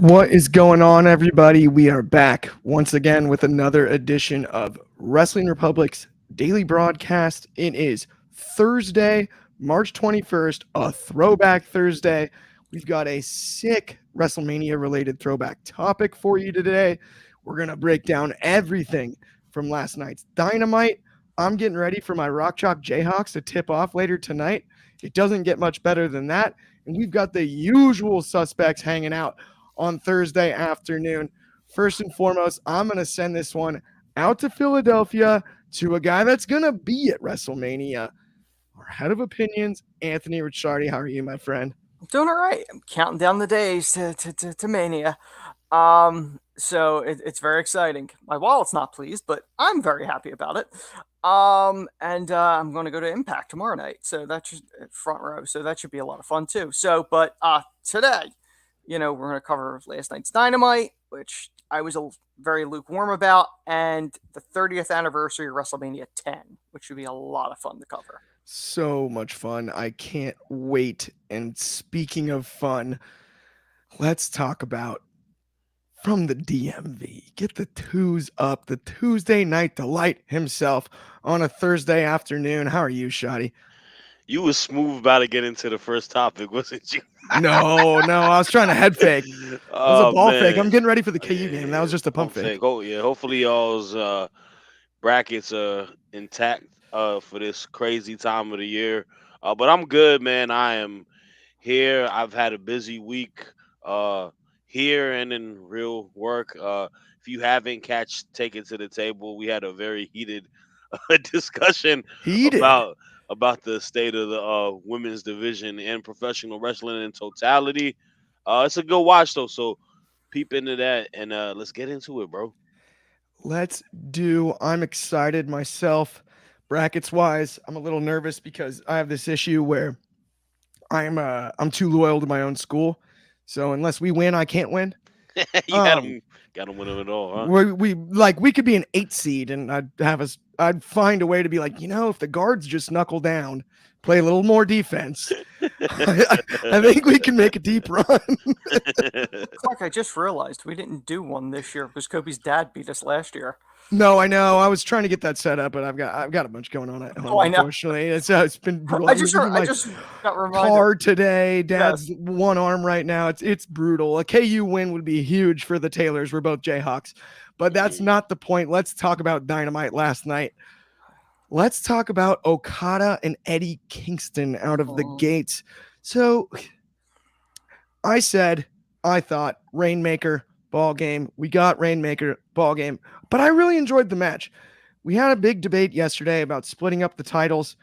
What is going on, everybody? We are back once again with another edition of Wrestling Republic's daily broadcast. It is Thursday, March 21st, a throwback Thursday. We've got a sick WrestleMania related throwback topic for you today. We're going to break down everything from last night's Dynamite. I'm getting ready for my Rock Chalk Jayhawks to tip off later tonight. It doesn't get much better than that. And we've got the usual suspects hanging out on Thursday afternoon. First and foremost, I'm going to send this one out to Philadelphia to a guy that's going to be at WrestleMania. Our head of opinions, Anthony Ricciardi. How are you, my friend? I'm doing all right. I'm counting down the days to Mania. So it's very exciting. My wallet's not pleased, but I'm very happy about it. And I'm going to go to Impact tomorrow night. So that should front row. So that should be a lot of fun too. So, but today, we're going to cover last night's Dynamite, which I was very lukewarm about, and the 30th anniversary of WrestleMania 10, which should be a lot of fun to cover. So much fun. I can't wait. And speaking of fun, let's talk about from the DMV. Get the twos up, the Tuesday Night Delight himself on a Thursday afternoon. How are you, Shotty? You was smooth about to get into the first topic, wasn't you? No, I was trying to head fake. It was a ball fake. I'm getting ready for the KU game. That was just a pump fake. Oh yeah, hopefully y'all's brackets are intact for this crazy time of the year. But I'm good, man. I am here. I've had a busy week here and in real work. If you haven't Take It to the Table, we had a very heated discussion about the state of the women's division and professional wrestling in totality. It's a good watch though, so peep into that and let's get into it, bro. Let's do. I'm excited myself. Brackets wise, I'm a little nervous because I have this issue where I'm too loyal to my own school. So unless we win, I can't win. You got to win them at all, huh? We could be an 8 seed, and I'd find a way to be like, if the guards just knuckle down, play a little more defense, I think we can make a deep run. Clark, I just realized we didn't do one this year because Kobe's dad beat us last year. No, I know. I was trying to get that set up, but I've got a bunch going on at home. Unfortunately, it's been brutal. I just got reminded. Car today. Dad's one arm right now. It's brutal. A KU win would be huge for the Taylors. We're both Jayhawks, but that's not the point. Let's talk about Dynamite last night. Let's talk about Okada and Eddie Kingston out of the gates. So I thought Rainmaker ball game. We got Rainmaker ball game, but I really enjoyed the match. We had a big debate yesterday about splitting up the titles.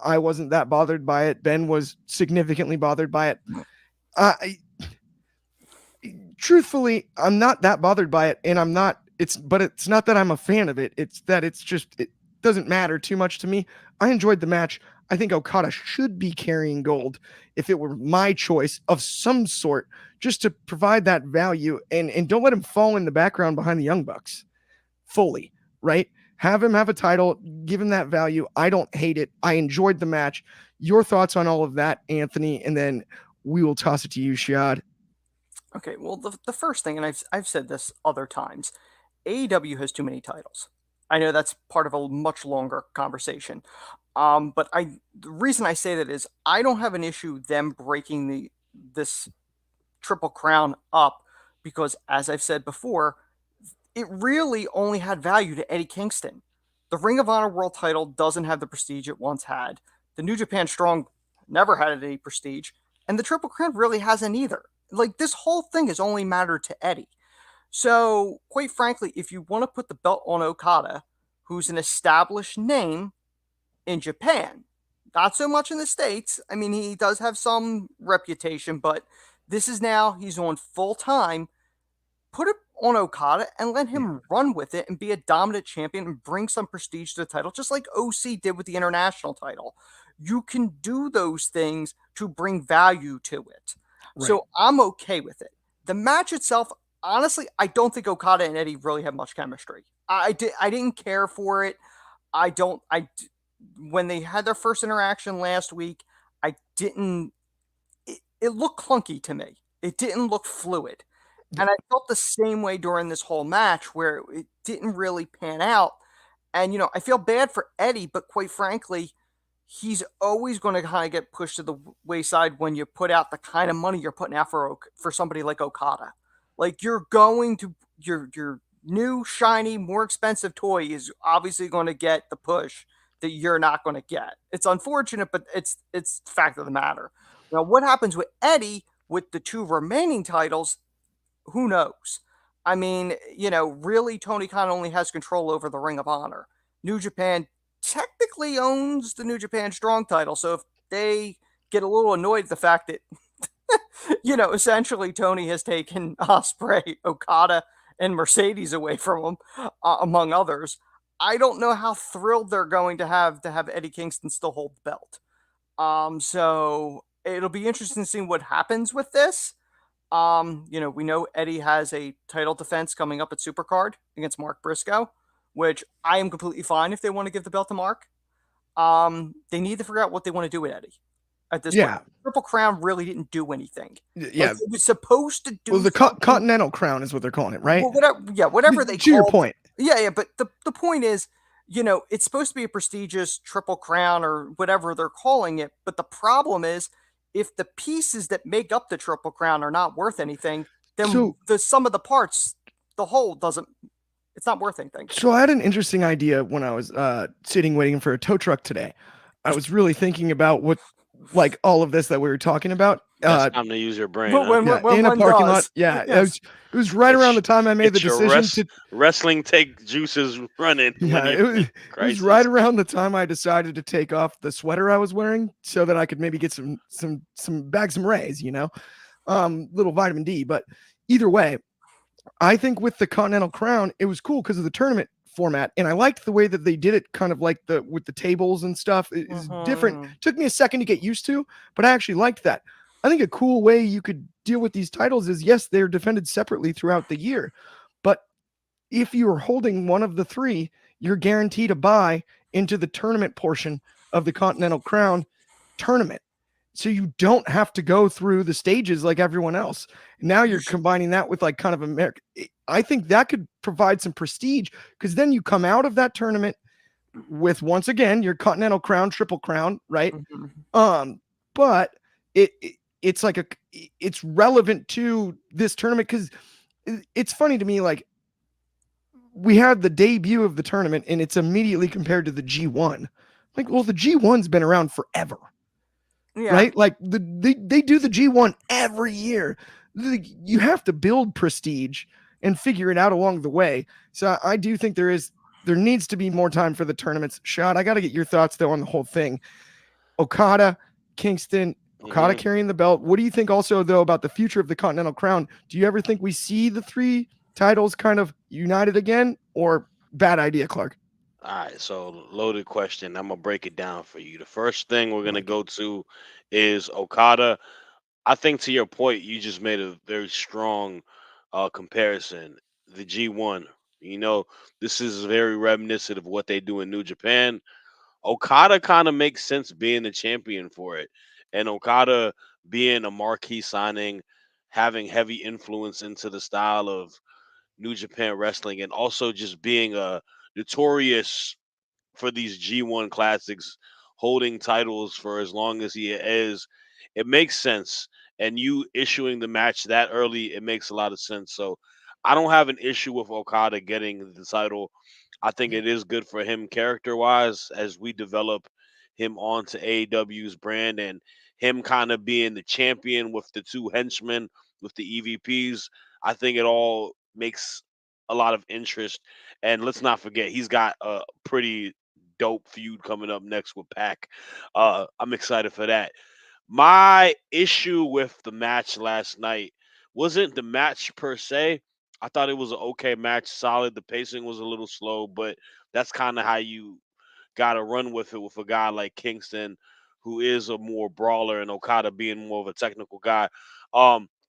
I wasn't that bothered by it. Ben was significantly bothered by it. Truthfully, I'm not that bothered by it, and it's not that I'm a fan of it. It's that it doesn't matter too much to me. I enjoyed the match. I think Okada should be carrying gold if it were my choice of some sort, just to provide that value and don't let him fall in the background behind the Young Bucks fully, right? Have him have a title, give him that value. I don't hate it. I enjoyed the match. Your thoughts on all of that, Anthony, and then we will toss it to you, Shad. Okay, well, the first thing, and I've said this other times, AEW has too many titles. I know that's part of a much longer conversation. But the reason I say that is I don't have an issue them breaking this Triple Crown up because, as I've said before, it really only had value to Eddie Kingston. The Ring of Honor World title doesn't have the prestige it once had. The New Japan Strong never had any prestige, and the Triple Crown really hasn't either. Like, this whole thing has only mattered to Eddie. So, quite frankly, if you want to put the belt on Okada, who's an established name in Japan, not so much in the States. I mean, he does have some reputation, but he's on full time. Put it on Okada and let him run with it and be a dominant champion and bring some prestige to the title, just like OC did with the international title. You can do those things to bring value to it. Right. So I'm okay with it. The match itself, honestly, I don't think Okada and Eddie really have much chemistry. I didn't care for it. When they had their first interaction last week, it looked clunky to me. It didn't look fluid. And I felt the same way during this whole match where it didn't really pan out. And, I feel bad for Eddie, but quite frankly, he's always going to kind of get pushed to the wayside when you put out the kind of money you're putting out for somebody like Okada. Like you're going to your new shiny more expensive toy is obviously going to get the push that you're not going to get. It's unfortunate, but it's the fact of the matter. Now, what happens with Eddie with the two remaining titles? Who knows? I mean, really, Tony Khan only has control over the Ring of Honor. New Japan technically owns the New Japan Strong title, so if they get a little annoyed at the fact that, essentially Tony has taken Ospreay, Okada, and Mercedes away from him, among others, I don't know how thrilled they're going to have Eddie Kingston still hold the belt. So it'll be interesting to see what happens with this. We know Eddie has a title defense coming up at Supercard against Mark Briscoe, which I am completely fine if they want to give the belt to Mark. They need to figure out what they want to do with Eddie at this point. Triple Crown really didn't do anything. Yeah, it was supposed to do. Well, the Continental Crown is what they're calling it, right? Well, whatever they to your point. Yeah, but the point is, it's supposed to be a prestigious Triple Crown or whatever they're calling it. But the problem is, if the pieces that make up the Triple Crown are not worth anything, then the sum of the parts, the whole it's not worth anything. So I had an interesting idea when I was sitting waiting for a tow truck today. I was really thinking about what, like all of this that we were talking about. It's time to use your brain. In a parking lot. Yeah, yes. It was right around the time I made the decision to wrestling take juices running. Yeah, it was right around the time I decided to take off the sweater I was wearing so that I could maybe get some bags, some rays, little vitamin D. But either way, I think with the Continental Crown, it was cool because of the tournament format, and I liked the way that they did it, kind of like with the tables and stuff. It's different. Took me a second to get used to, but I actually liked that. I think a cool way you could deal with these titles is, yes, they're defended separately throughout the year, but if you are holding one of the three, you're guaranteed a buy into the tournament portion of the Continental Crown tournament. So you don't have to go through the stages like everyone else. Now you're combining that with like kind of America. I think that could provide some prestige because then you come out of that tournament with, once again, your Continental Crown, Triple Crown, right? But it's like it's relevant to this tournament because it's funny to me, like we had the debut of the tournament and it's immediately compared to the G1. Like, well, the G1's been around forever. Yeah. Right? Like they do the G1 every year. You have to build prestige and figure it out along the way. So I do think there needs to be more time for the tournaments. Shad, I got to get your thoughts though on the whole thing. Okada, Kingston, Okada carrying the belt. What do you think also though about the future of the Continental Crown? Do you ever think we see the three titles kind of united again, or bad idea, Clark? All right, so loaded question. I'm gonna break it down for you. The first thing we're gonna go to is Okada. I think to your point, you just made a very strong comparison. The G1, this is very reminiscent of what they do in New Japan. Okada kind of makes sense being the champion for it, and Okada being a marquee signing, having heavy influence into the style of New Japan wrestling, and also just being a notorious for these G1 classics, holding titles for as long as he is. It makes sense. And you issuing the match that early, it makes a lot of sense. So I don't have an issue with Okada getting the title. I think it is good for him character wise as we develop him onto AEW's brand and him kind of being the champion with the two henchmen, with the EVPs. I think it all makes a lot of interest. And let's not forget, he's got a pretty dope feud coming up next with Pac. I'm excited for that. My issue with the match last night wasn't the match per se. I thought it was an okay match, solid. The pacing was a little slow, but that's kind of how you got to run with it with a guy like Kingston, who is a more brawler, and Okada being more of a technical guy.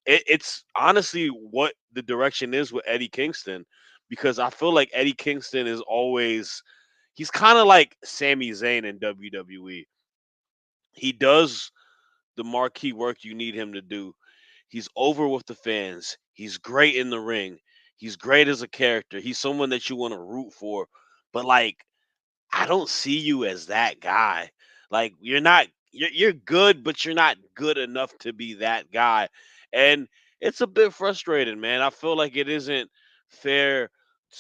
It's honestly what the direction is with Eddie Kingston, because I feel like Eddie Kingston is always, he's kind of like Sami Zayn in WWE. He does the marquee work you need him to do. He's over with the fans. He's great in the ring. He's great as a character. He's someone that you want to root for. But like, I don't see you as that guy. Like, you're good, but you're not good enough to be that guy. And it's a bit frustrating, man. I feel like it isn't fair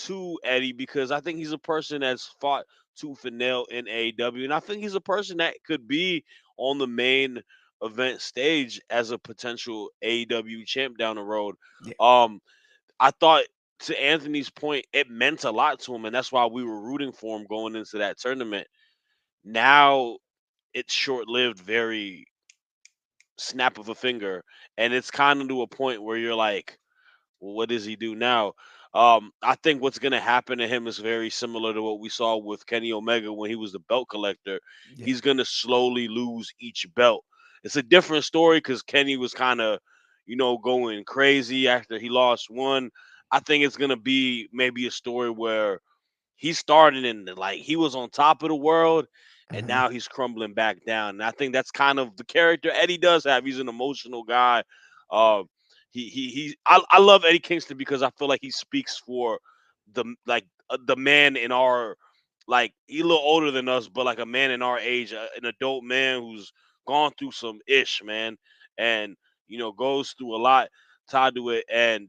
to Eddie because I think he's a person that's fought tooth and nail in AEW. And I think he's a person that could be on the main event stage as a potential AEW champ down the road. Yeah. I thought, to Anthony's point, it meant a lot to him, and that's why we were rooting for him going into that tournament. Now it's short lived, very snap of a finger, and it's kind of to a point where you're like, well, what does he do now? I think what's going to happen to him is very similar to what we saw with Kenny Omega when he was the belt collector. Yeah. He's going to slowly lose each belt. It's a different story because Kenny was kind of, going crazy after he lost one. I think it's going to be maybe a story where he started in like he was on top of the world and Mhm. now he's crumbling back down. And I think that's kind of the character Eddie does have. He's an emotional guy. Uh, I love Eddie Kingston because I feel like he speaks for the man in our, like, he's a little older than us, but like a man in our age, an adult man who's gone through some ish, man, and goes through a lot tied to it. And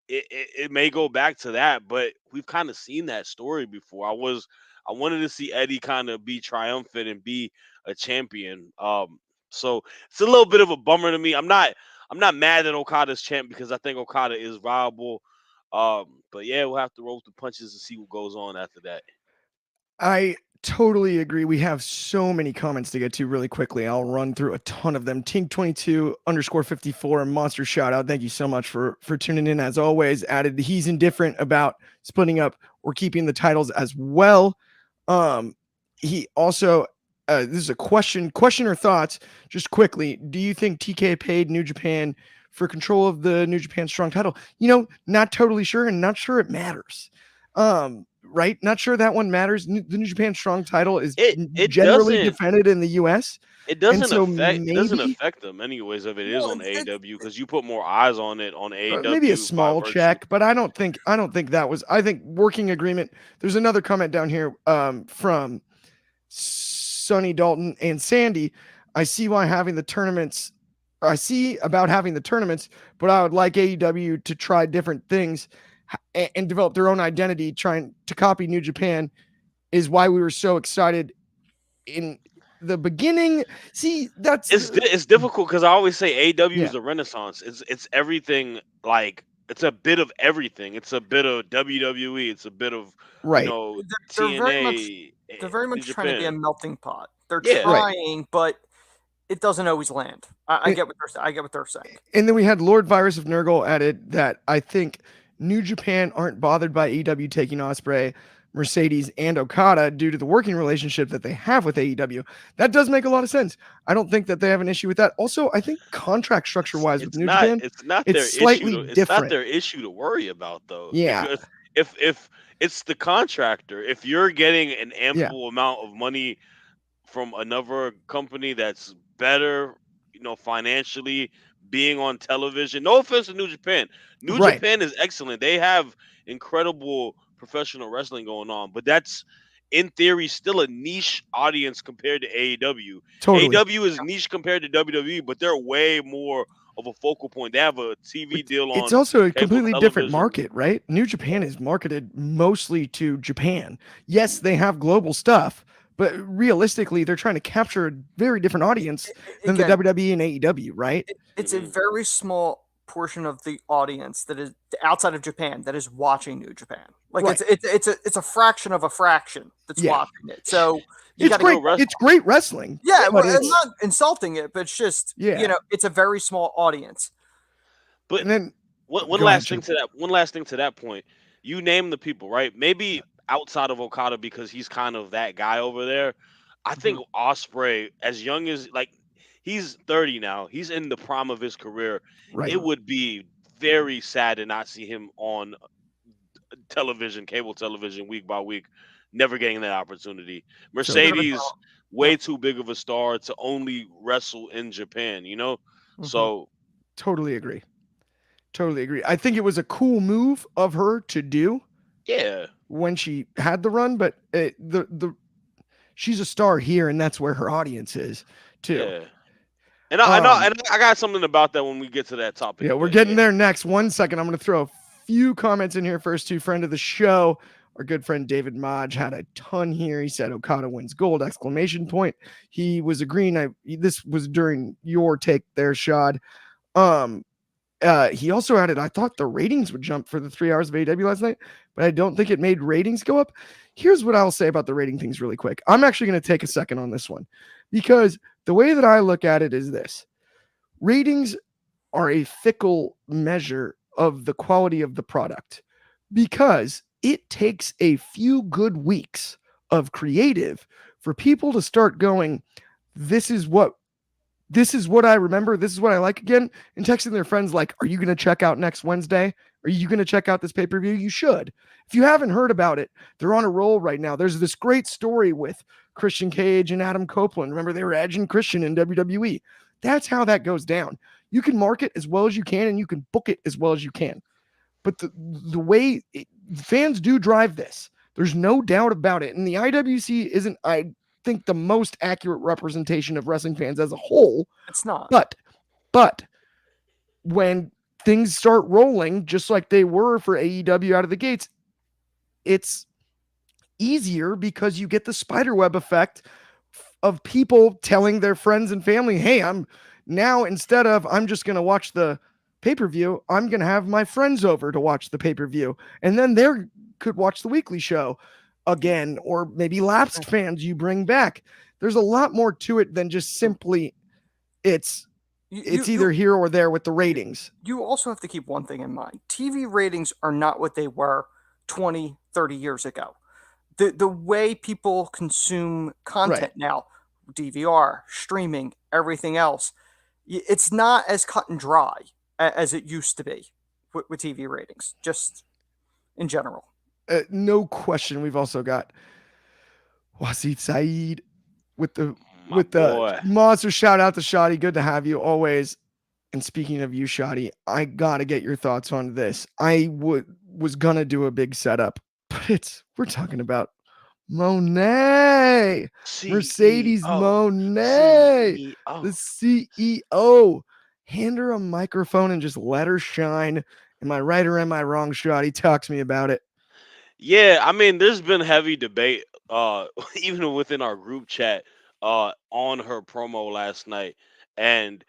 it may go back to that, but we've kind of seen that story before. I wanted to see Eddie kind of be triumphant and be a champion. So it's a little bit of a bummer to me. I'm not mad that Okada's champ because I think Okada is viable. But yeah, we'll have to roll with the punches and see what goes on after that. I totally agree. We have so many comments to get to really quickly. I'll run through a ton of them. Tink22_54 monster shout out. Thank you so much for tuning in. As always, added he's indifferent about splitting up or keeping the titles as well. He also this is a question or thoughts just quickly. Do you think TK paid New Japan for control of the New Japan Strong title? Not totally sure and not sure it matters. Right? Not sure that one matters. The New Japan Strong title is It generally doesn't defended in the US. it And doesn't so affect them anyways if it is Well, on AEW because you put more eyes on it on maybe a AEW by small virtue. check, but I don't think that was. I think working agreement. There's another comment down here from Sonny Dalton and Sandy. I see why having the tournaments. I see about having the tournaments, but I would like AEW to try different things and develop their own identity. Trying to copy New Japan is why we were so excited in the beginning. See, that's It's difficult because I always say AEW yeah, is the Renaissance. It's everything. Like, it's a bit of everything. It's a bit of WWE. It's a bit of right, they're very much TNA, they're very New much trying to be a Japan. melting pot. They're Yeah, right. trying, but it doesn't always land. I And, get I get what they're saying. and then we had Lord Virus of Nurgle added that I think New Japan aren't bothered by AEW taking Osprey, Mercedes, and Okada due to the working relationship that they have with AEW. That does make a lot of sense. I don't think that they have an issue with that. Also, I think contract structure it's wise with it's New not Japan, it's not it's their issue slightly to it's not different. their issue to worry about though Yeah, because if it's the contractor, if you're getting an yeah, ample amount of money from another company that's better, financially, being on television. No offense to New Japan. New right, Japan is excellent. They have incredible professional wrestling going on, but that's in theory still a niche audience compared to AEW. totally. AEW is niche compared to WWE, but they're way more of a focal point. They have a TV deal It's on also a cable completely different television. market, right? New Japan is marketed mostly to Japan. Yes, they have global stuff, but realistically, they're trying to capture a very different audience than the Again, WWE and AEW, right? it's a Mhm. very small portion of the audience that is outside of Japan that is watching New Japan. Like Right. it's a fraction of a fraction that's Yeah. watching it. So you It's got to great. Real wrestling. It's great wrestling, yeah. but I'm it's not insulting it, but it's just yeah. it's a very small audience. But And then one go ahead, last thing Chip. to that. One last thing to that point. You name the people, right? Maybe outside of Okada because he's kind of that guy over there. I think Mhm. Osprey, as young as like he's 30 now, he's in the prime of his career. Right. It would be very sad to not see him on television, cable television, week by week, never getting that opportunity. So Bit of a Mercedes, talent. way too big of a star to only wrestle in Japan, Yeah. hmm So Totally agree. Totally agree. I think it was a cool move of her to do Yeah, when she had the run, but she's a star here, and that's where her audience is too. yeah. And I know, Um, and I got something about that when we get to that topic. yeah, we're But getting yeah, there next. 1 second, I'm going to throw a few comments in here first. To friend of the show, our good friend David Modge had a ton here. He said Okada wins gold! Exclamation point. He was agreeing. This was during your take there, Shad. Um, he also added, I thought the ratings would jump for the 3 hours of AEW last night, but I don't think it made ratings go up. Here's what I'll say about the rating things really quick. I'm actually going to take a second on this one because the way that I look at it is this: ratings are a fickle measure of the quality of the product because it takes a few good weeks of creative for people to start going, this is what I remember. This is what I like again. And texting their friends like, are you going to check out next Wednesday? Are you going to check out this pay-per-view? You should. If you haven't heard about it, they're on a roll right now. There's this great story with Christian Cage and Adam Copeland. Remember, they were Edge and Christian in WWE. That's how that goes down. You can market as well as you can, and you can book it as well as you can. But the way fans do drive this, there's no doubt about it. And the IWC isn't, I think, the most accurate representation of wrestling fans as a whole. It's not. But when things start rolling, just like they were for AEW out of the gates, it's easier because you get the spiderweb effect of people telling their friends and family, hey, I'm just going to watch the pay-per-view, I'm going to have my friends over to watch the pay-per-view. And then they could watch the weekly show again, or maybe lapsed fans you bring back. There's a lot more to it than just simply it's either here or there with the ratings. You also have to keep one thing in mind. TV ratings are not what they were 20, 30 years ago. The way people consume content now, DVR, streaming, everything else, it's not as cut and dry as it used to be with TV ratings, just in general. No question. We've also got Wasit Saeed with the monster. Shout out to Shoddy. Good to have you always. And speaking of you, Shoddy, I gotta get your thoughts on this. I was gonna do a big setup, but we're talking about Monet, Mercedes Monet, the CEO. Hand her a microphone and just let her shine. Am I right or am I wrong, Shoddy? Talk to me about it. yeah. I mean, there's been heavy debate, even within our group chat, on her promo last night, and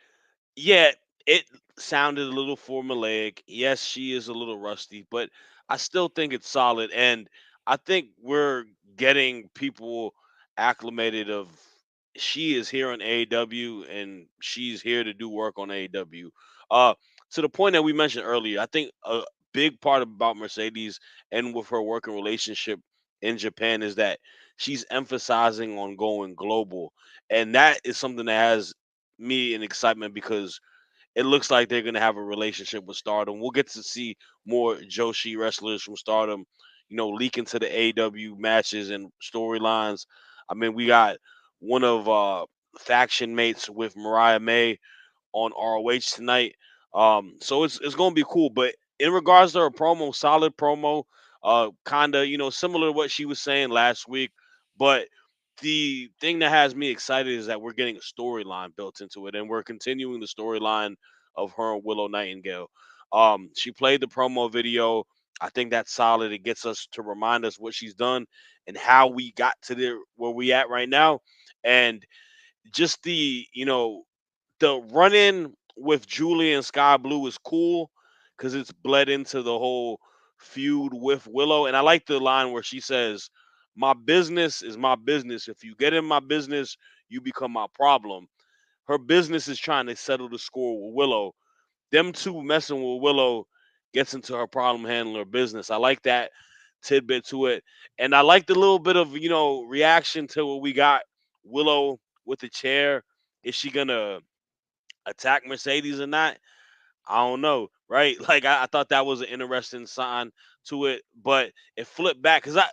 yeah, it sounded a little formulaic. Yes, she is a little rusty, but I still think it's solid. And I think we're getting people acclimated of she is here on AEW and she's here to do work on AEW. Uh to the point that we mentioned earlier, I think a big part about Mercedes and with her working relationship in Japan is that she's emphasizing on going global. And that is something that has me in excitement because it looks like they're gonna have a relationship with Stardom. We'll get to see more Joshi wrestlers from Stardom, leak into the AEW matches and storylines. I mean, we got one of faction mates with Mariah May on ROH tonight. So it's gonna be cool. But in regards to her promo, solid promo, kinda, similar to what she was saying last week. But the thing that has me excited is that we're getting a storyline built into it, and we're continuing the storyline of her and Willow Nightingale. She played the promo video. I think that's solid. It gets us to remind us what she's done and how we got to where we at right now. And just the run in with Julie and Sky Blue is cool because it's bled into the whole feud with Willow. And I like the line where she says, my business is my business. If you get in my business, you become my problem. Her business is trying to settle the score with Willow. Them two messing with Willow gets into her problem handler business. I like that tidbit to it. And I like the little bit of, reaction to what we got. Willow with the chair. Is she going to attack Mercedes or not? I don't know, right? Like I thought that was an interesting sign to it, but it flipped back because it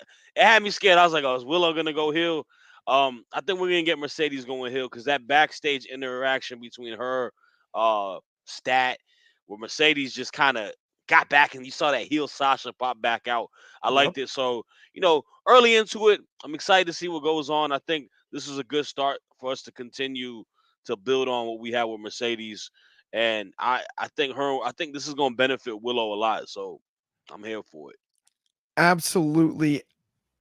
had me scared. I was like, "Oh, is Willow gonna go heel?" I think we're gonna get Mercedes going heel because that backstage interaction between her, stat where Mercedes just kind of got back and you saw that heel Sasha pop back out. I liked it. So, early into it, I'm excited to see what goes on. I think this is a good start for us to continue to build on what we have with Mercedes. And I think this is going to benefit Willow a lot. So I'm here for it. Absolutely.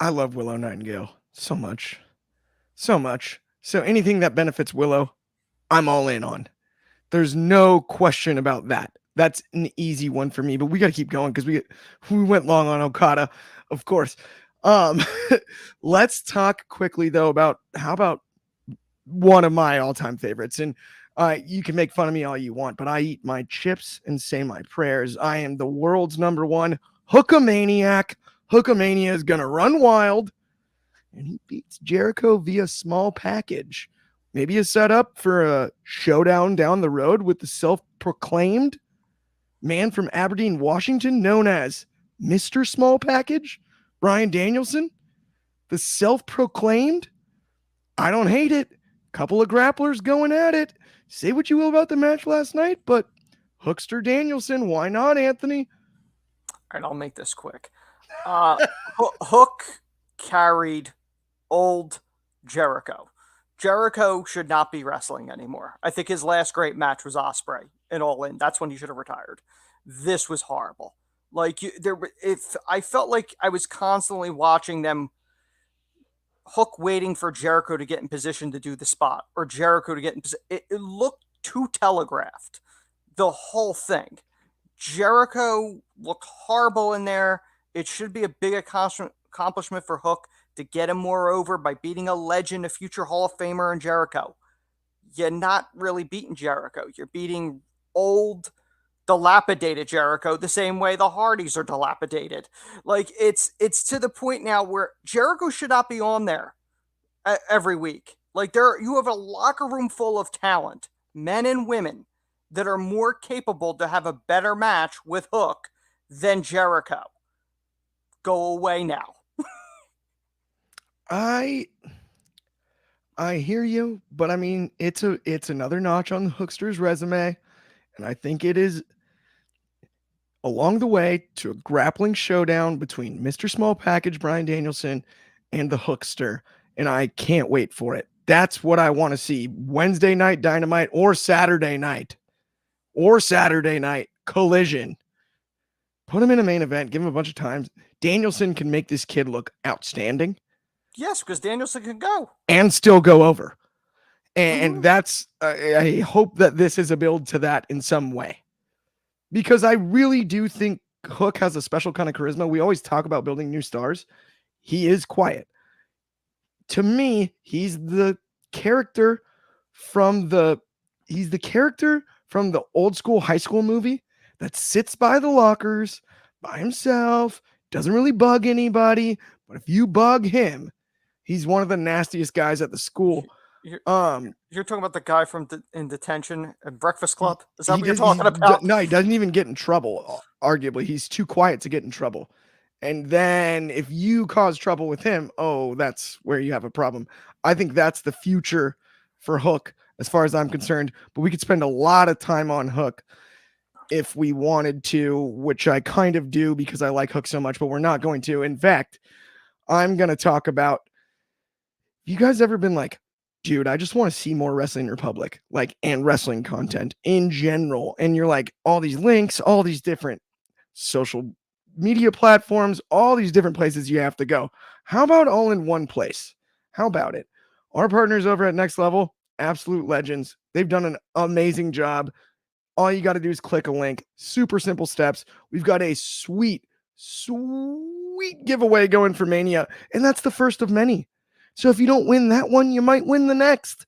I love Willow Nightingale so much. So much. So anything that benefits Willow, I'm all in on. There's no question about that. That's an easy one for me, but we got to keep going because we went long on Okada, of course. Let's talk quickly though about how about one of my all-time favorites. And you can make fun of me all you want, but I eat my chips and say my prayers. I am the world's number one Hookamaniac. Hookamania is gonna run wild, and he beats Jericho via small package. Maybe a setup for a showdown down the road with the self-proclaimed man from Aberdeen, Washington, known as Mr. Small Package, Bryan Danielson. The self-proclaimed. I don't hate it. Couple of grapplers going at it. Say what you will about the match last night, but Hookster Danielson, why not, Anthony? All right, I'll make this quick. Hook carried old Jericho. Jericho should not be wrestling anymore. I think his last great match was Ospreay and All In. That's when he should have retired. This was horrible. I felt like I was constantly watching them. Hook waiting for Jericho to get in position to do the spot, or Jericho to get in position. It looked too telegraphed. The whole thing. Jericho looked horrible in there. It should be a big accomplishment for Hook to get him more over by beating a legend, a future Hall of Famer in Jericho. You're not really beating Jericho. You're beating old, dilapidated Jericho the same way the Hardys are dilapidated. Like, it's to the point now where Jericho should not be on there every week. Like, you have a locker room full of talent, men and women, that are more capable to have a better match with Hook than Jericho. Go away now. I hear you, but I mean it's another notch on the Hookster's resume, and I think it is along the way to a grappling showdown between Mr. Small Package Bryan Danielson and the Hookster, and I can't wait for it. That's what I want to see. Wednesday night Dynamite or Saturday night. Collision. Put him in a main event, give him a bunch of times. Danielson can make this kid look outstanding. Yes, because Danielson can go. And still go over. And that's, I hope that this is a build to that in some way. Because I really do think Hook has a special kind of charisma. We always talk about building new stars. He is quiet. To me, he's the character from the old school high school movie that sits by the lockers by himself, doesn't really bug anybody, but if you bug him, he's one of the nastiest guys at the school. You're talking about the guy from in detention at Breakfast Club? Is that what you're talking about? No, he doesn't even get in trouble. Arguably, he's too quiet to get in trouble. And then if you cause trouble with him, that's where you have a problem. I think that's the future for Hook, as far as I'm concerned. But we could spend a lot of time on Hook if we wanted to, which I kind of do because I like Hook so much, but we're not going to. In fact, I'm going to talk about, you guys ever been like, dude, I just want to see more Wrestling Republic, and wrestling content in general. And you're like, all these links, all these different social media platforms, all these different places you have to go. How about all in one place? How about it? Our partners over at Next Level, absolute legends. They've done an amazing job. All you got to do is click a link. Super simple steps. We've got a sweet giveaway going for Mania, and that's the first of many. So if you don't win that one, you might win the next.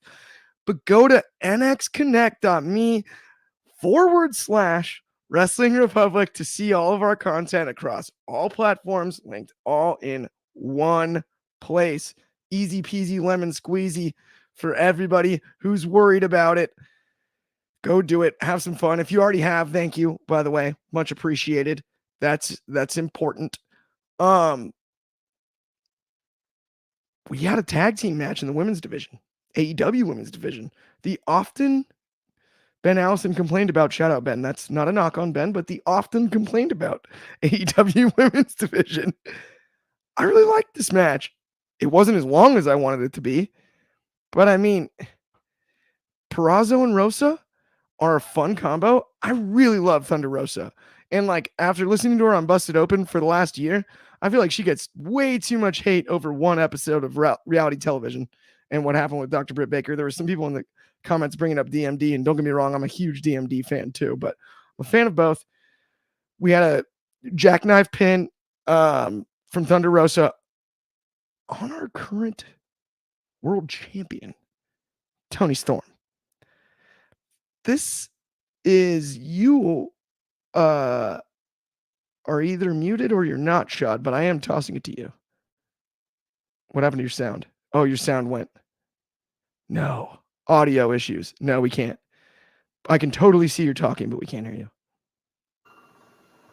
But go to nxconnect.me/Wrestling Republic to see all of our content across all platforms, linked all in one place. Easy peasy lemon squeezy for everybody who's worried about it. Go do it. Have some fun. If you already have, thank you, by the way. Much appreciated. That's important. We had a tag team match in the women's division, AEW women's division. The often Ben Allison complained about. Shout out, Ben. That's not a knock on Ben, but the often complained about AEW women's division. I really liked this match. It wasn't as long as I wanted it to be, but I mean, Purrazzo and Rosa are a fun combo. I really love Thunder Rosa. And like after listening to her on Busted Open for the last year, I feel like she gets way too much hate over one episode of reality television and what happened with Dr. Britt Baker. There were some people in the comments bringing up DMD, and don't get me wrong, I'm a huge DMD fan too, but I'm a fan of both. We had a jackknife pin from Thunder Rosa on our current world champion, Toni Storm. This is you are either muted or you're not, Shad, but I am tossing it to you. What happened to your sound? Oh, your sound went. No. Audio issues. No, we can't. I can totally see you're talking, but we can't hear you.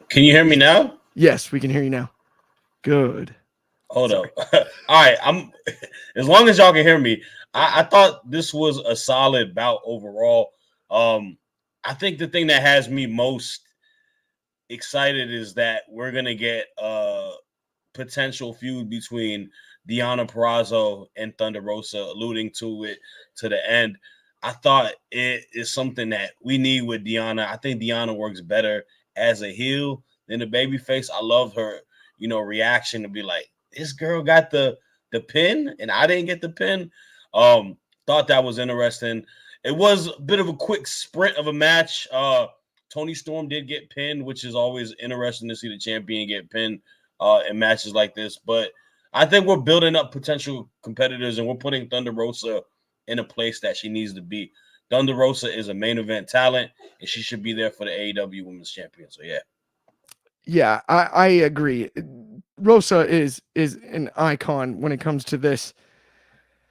Can you hear me now? Yes, we can hear you now. Good. Hold up. All right. I'm as long as y'all can hear me. I thought this was a solid bout overall. I think the thing that has me most excited is that we're gonna get a potential feud between Deonna Purrazzo and Thunder Rosa, alluding to it to the end. I thought it is something that we need with Deonna. I think Deonna works better as a heel than a babyface. I love her, reaction to be like, this girl got the pin and I didn't get the pin. Thought that was interesting. It was a bit of a quick sprint of a match. Toni Storm did get pinned, which is always interesting to see the champion get pinned in matches like this. But I think we're building up potential competitors and we're putting Thunder Rosa in a place that she needs to be. Thunder Rosa is a main event talent and she should be there for the AEW Women's Champion. So, yeah. Yeah, I agree. Rosa is an icon when it comes to this.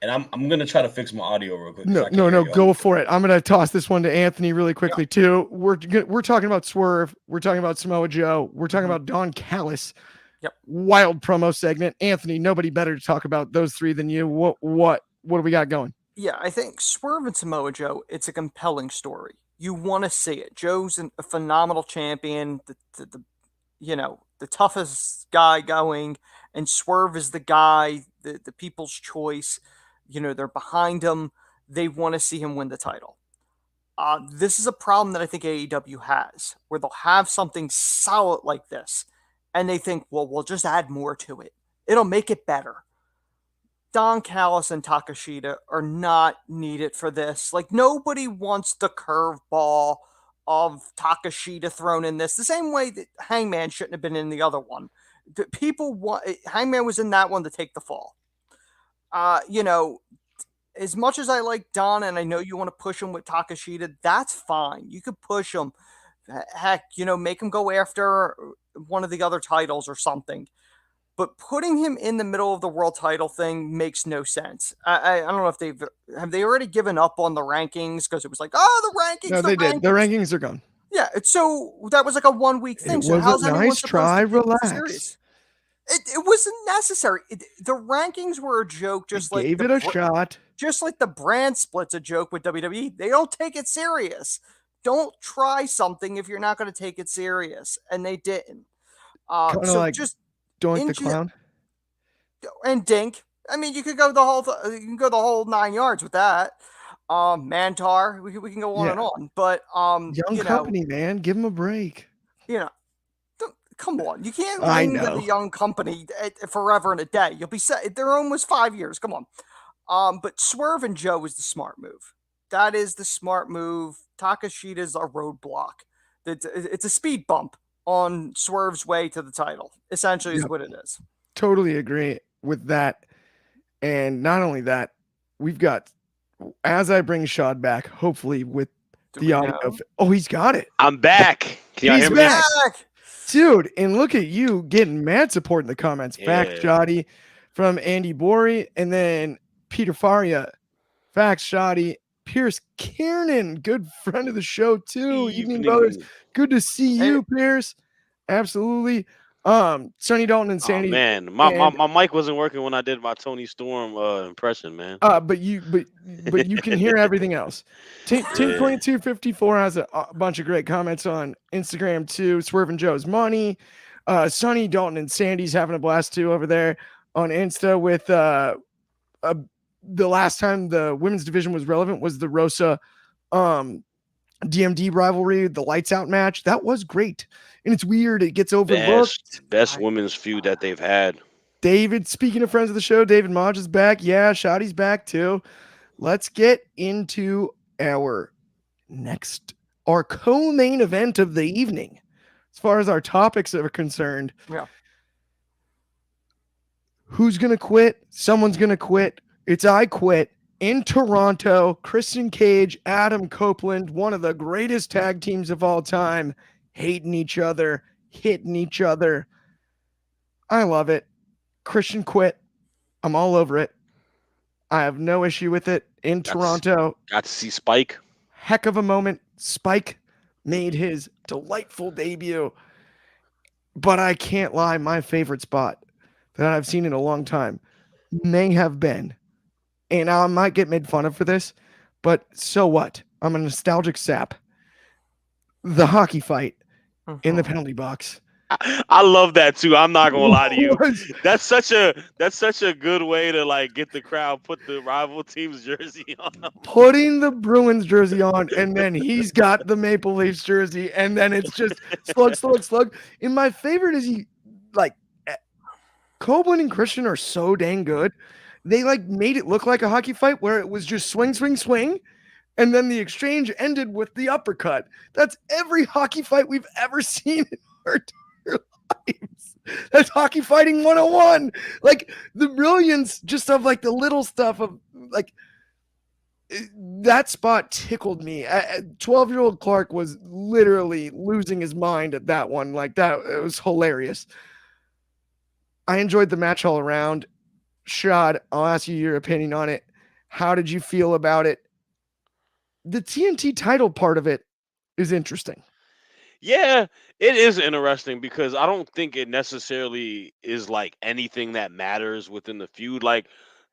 And I'm gonna try to fix my audio real quick. No, go for it. I'm gonna toss this one to Anthony really quickly too. We're talking about Swerve. We're talking about Samoa Joe. We're talking about Don Callis. Yep. Wild promo segment. Anthony, nobody better to talk about those three than you. What do we got going? Yeah, I think Swerve and Samoa Joe, it's a compelling story. You want to see it. Joe's a phenomenal champion, the toughest guy going, and Swerve is the guy, the people's choice. They're behind him. They want to see him win the title. This is a problem that I think AEW has, where they'll have something solid like this, and they think, well, we'll just add more to it. It'll make it better. Don Callis and Takeshita are not needed for this. Like, nobody wants the curveball of Takeshita thrown in this. The same way that Hangman shouldn't have been in the other one. People want Hangman was in that one to take the fall. As much as I like Don and I know you want to push him with Takeshita, that's fine. You could push him. Heck, make him go after one of the other titles or something. But putting him in the middle of the world title thing makes no sense. I don't know if have they already given up on the rankings because it was like, the rankings. No, they did. The rankings are gone. Yeah, so that was like a 1 week thing. It so was how's a anyone nice try. Relax. It wasn't necessary. The rankings were a joke. Gave it a shot. Just like the brand split's a joke with WWE. They don't take it serious. Don't try something if you're not going to take it serious, and they didn't. So like just Doink the Clown and Dink. I mean, you could go the whole 9 yards with that. Mantar, we can go on and on, but young company, man, give them a break. Come on, you can't lean to the young company forever and a day. You'll be set. They're almost 5 years. Come on. But Swerve and Joe is the smart move. That is the smart move. Takeshita's a roadblock. It's a speed bump on Swerve's way to the title. Essentially, is what it is. Totally agree with that. And not only that, we've got, as I bring Shad back, hopefully with the audio. Oh, he's got it. I'm back. Can y'all hear me? Back. Dude, and look at you getting mad support in the comments. Facts, Shoddy, from Andy Borey, and then Peter Faria. Facts, Shoddy. Pierce Kiernan, good friend of the show, too. Evening Brothers. Good to see you, Pierce. Absolutely. Sonny Dalton and Oh Sandy. man, And my mic wasn't working when I did my Tony Storm impression, man. but you can hear everything else. Team Yeah. 2254 has a bunch of great comments on Instagram too. Swerving Joe's money. Sonny Dalton and Sandy's having a blast too over there on Insta with the last time the women's division was relevant was the Rosa DMD rivalry, the lights out match. That was great. And it's weird, it gets overlooked. Best women's feud that they've had. David, speaking of friends of the show, David Modge is back. Yeah, Shotty's back too. Let's get into our co-main event of the evening. As far as our topics are concerned, Yeah. who's going to quit? Someone's going to quit. It's I Quit in Toronto. Christian Cage, Adam Copeland, one of the greatest tag teams of all time, hating each other, hitting each other. I love it. Christian quit. I'm all over it. I have no issue with it in Toronto. Got to see Spike. Heck of a moment. Spike made his delightful debut. But I can't lie, my favorite spot that I've seen in a long time may have been, and I might get made fun of for this, but so what? I'm a nostalgic sap. The hockey fight in the penalty box. I love that too. I'm not gonna lie to you. That's such a good way to like get the crowd, put the rival team's jersey on. Putting the Bruins jersey on, and then he's got the Maple Leafs jersey, and then it's just slug. And my favorite is Copeland and Christian are so dang good. They like made it look like a hockey fight where it was just swing, and then the exchange ended with the uppercut. That's every hockey fight we've ever seen in our lives. That's hockey fighting 101. Like the brilliance just of like the little stuff of like that spot tickled me. 12-year-old Clark was literally losing his mind at that one. Like that, it was hilarious. I enjoyed the match all around. Shad, I'll ask you your opinion on it. How did you feel about it? The TNT title part of it is interesting. Yeah, it is interesting because I don't think it necessarily is like anything that matters within the feud. Like,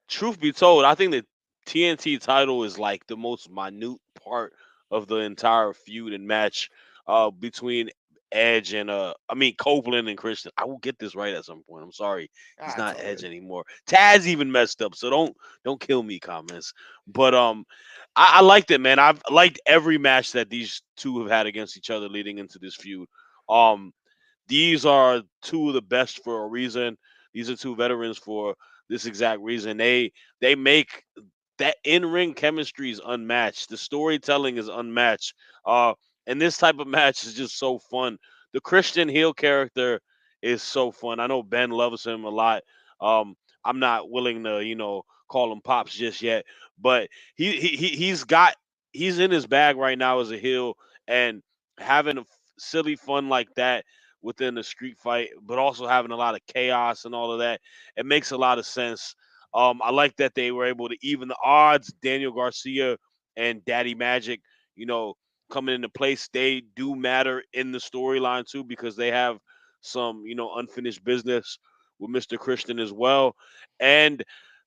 truth be told, I think the TNT title is like the most minute part of the entire feud and match between Edge and Copeland and Christian. I will get this right at some point. I'm sorry. He's not Edge anymore. Taz even messed up, so don't kill me, comments. But I liked it, man. I've liked every match that these two have had against each other leading into this feud. These are two of the best for a reason. These are two veterans for this exact reason. They make that in-ring chemistry is unmatched. The storytelling is unmatched. And this type of match is just so fun. The Christian heel character is so fun. I know Ben loves him a lot. I'm not willing to, call him Pops just yet, but he's in his bag right now as a heel, and having a silly fun like that within the street fight, but also having a lot of chaos and all of that. It makes a lot of sense. I like that they were able to even the odds. Daniel Garcia and Daddy Magic, coming into place. They do matter in the storyline too because they have some, unfinished business with Mr. Christian as well. And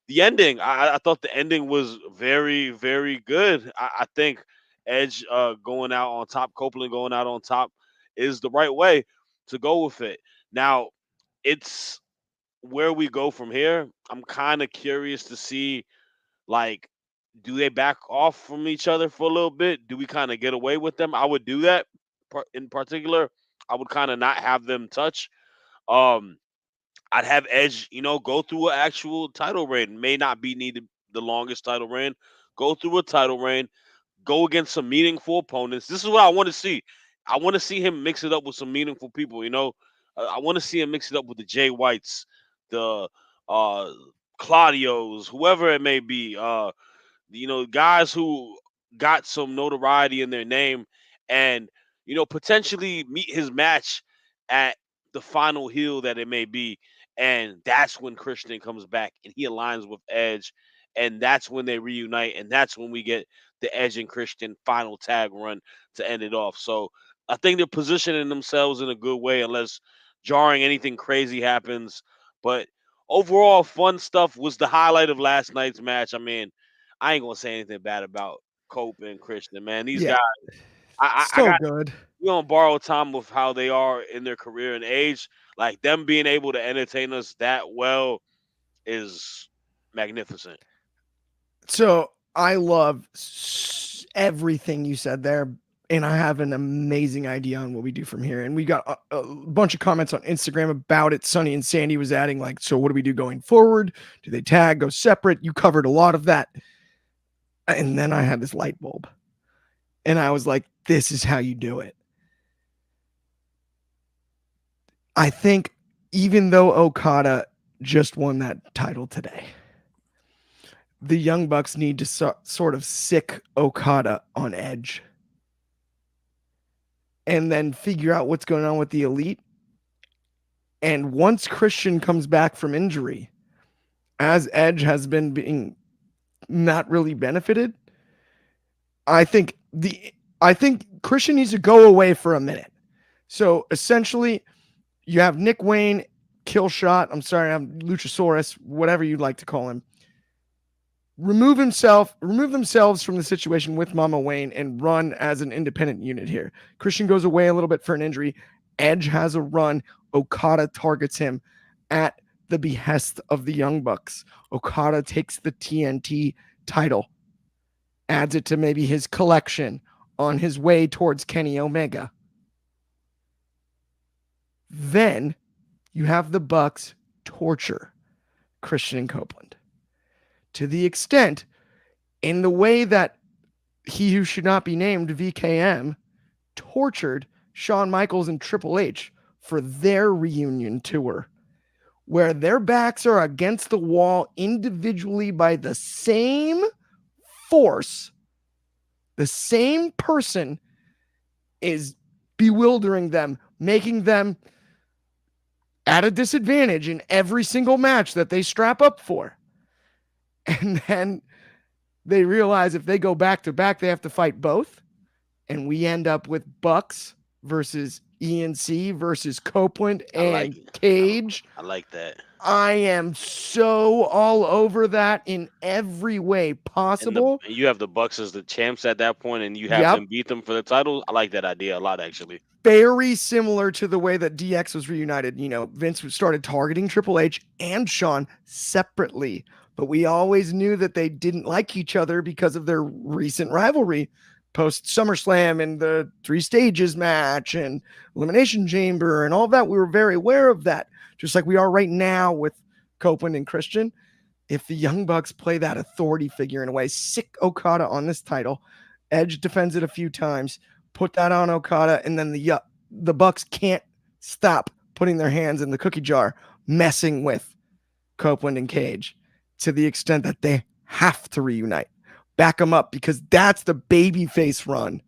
the ending, I thought the ending was very, very good. I think Edge going out on top, Copeland going out on top is the right way to go with it. Now, it's where we go from here. I'm kind of curious to see, like, do they back off from each other for a little bit? Do we kind of get away with them? I would do that in particular. I would kind of not have them touch. Um, I'd have Edge, go through an actual title reign. May not be needed the longest title reign. Go through a title reign. Go against some meaningful opponents. This is what I want to see. I want to see him mix it up with some meaningful people. I want to see him mix it up with the Jay Whites, the Claudios, whoever it may be. Guys who got some notoriety in their name, and potentially meet his match at the final heel that it may be. And that's when Christian comes back and he aligns with Edge, and that's when they reunite, and that's when we get the Edge and Christian final tag run to end it off. So I think they're positioning themselves in a good way, unless jarring, anything crazy happens. But overall, fun stuff was the highlight of last night's match. I mean, I ain't gonna say anything bad about Cope and Christian, man. These Yeah, guys, I so got good. we on borrowed time with how they are in their career and age. Like them being able to entertain us that well is magnificent. So I love everything you said there, and I have an amazing idea on what we do from here. And we got a bunch of comments on Instagram about it. Sonny and Sandy was adding like, so what do we do going forward? Do they tag, go separate? You covered a lot of that. And then I had this light bulb, and I was like, this is how you do it. I think even though Okada just won that title today, the Young Bucks need to sort of sick Okada on Edge and then figure out what's going on with the Elite. And once Christian comes back from injury, as Edge has been being not really benefited, I think Christian needs to go away for a minute. So essentially, you have Nick Wayne, Killshot, I'm Luchasaurus, whatever you'd like to call him, remove themselves from the situation with Mama Wayne and run as an independent unit here. Christian goes away a little bit for an injury. Edge has a run. Okada targets him at the behest of the Young Bucks. Okada takes the TNT title, adds it to maybe his collection on his way towards Kenny Omega. Then you have the Bucks torture Christian and Copeland to the extent in the way that he who should not be named, VKM, tortured Shawn Michaels and Triple H for their reunion tour, where their backs are against the wall individually by the same force. The same person is bewildering them, making them at a disadvantage in every single match that they strap up for. And then they realize if they go back to back, they have to fight both. And we end up with Bucks versus ENC versus Copeland and Cage. I like that. I am so all over that in every way possible. And you have the Bucks as the champs at that point, and you have them beat them for the title. I like that idea a lot, actually. Very similar to the way that DX was reunited. You know, Vince started targeting Triple H and Shawn separately, but we always knew that they didn't like each other because of their recent rivalry post SummerSlam and the 3 stages match and Elimination Chamber and all of that. We were very aware of that, just like we are right now with Copeland and Christian. If the Young Bucks play that authority figure in a way, sick Okada on this title, Edge defends it a few times, put that on Okada, and then the Bucks can't stop putting their hands in the cookie jar, messing with Copeland and Cage to the extent that they have to reunite, back them up, because that's the babyface run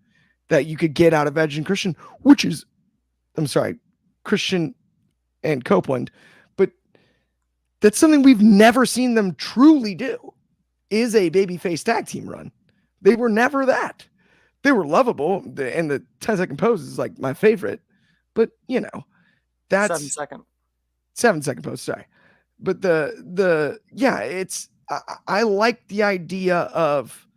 that you could get out of Edge and Christian, Christian and Copeland, but that's something we've never seen them truly do, is a babyface tag team run. They were never that. They were lovable, and the 10-second pose is like my favorite, but you know, that's 7-second pose. Sorry. But it's, I like the idea of